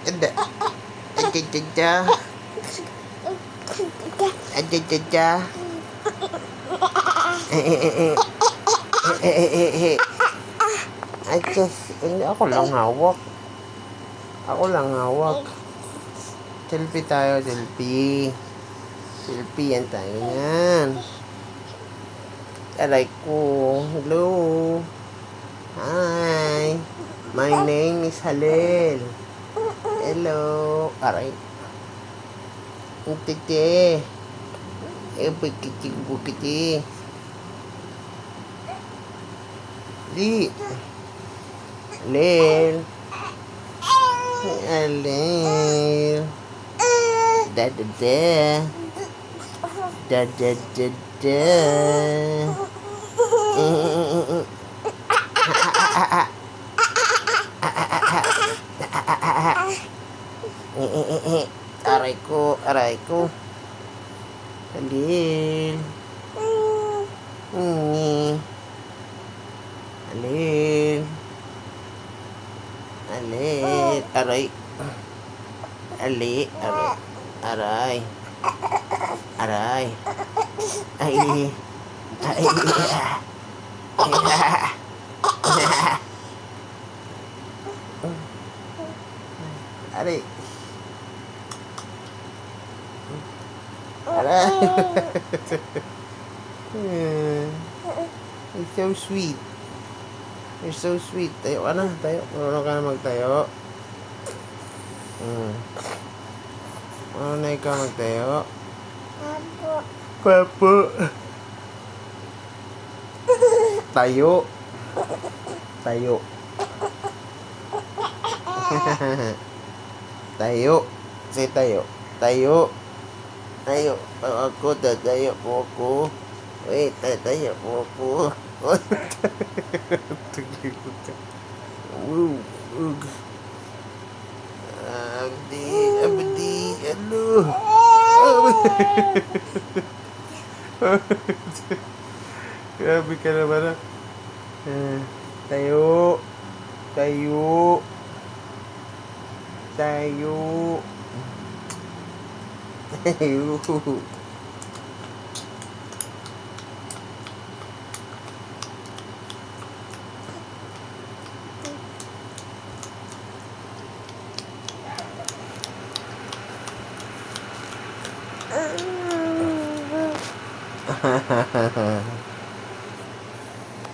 Ada. Ada. Ada. Ay, just, hindi ako lang hawak. Ako lang hawak. Selfie tayo, selfie. Selfie yan tayo yan. Aray ko. Hello. Hi. My name is Halil. Hello. Aray. Titi. Bukiti. Li. Halil. Halil. Da. Da. Aray ko. Halil. Halil. Aray. Ay. Aray. You're so sweet. You're so sweet. Tayo ka na. Marunong ka na magtayo. Marunong na ikaw magtayo. Papo. Tayo. Tayo. Say tayo. Tayo. Ako, tatayo po ako. Wait, tatayo po ako. Abdi, ano? Grabe ka naman. Tayo. Tayo.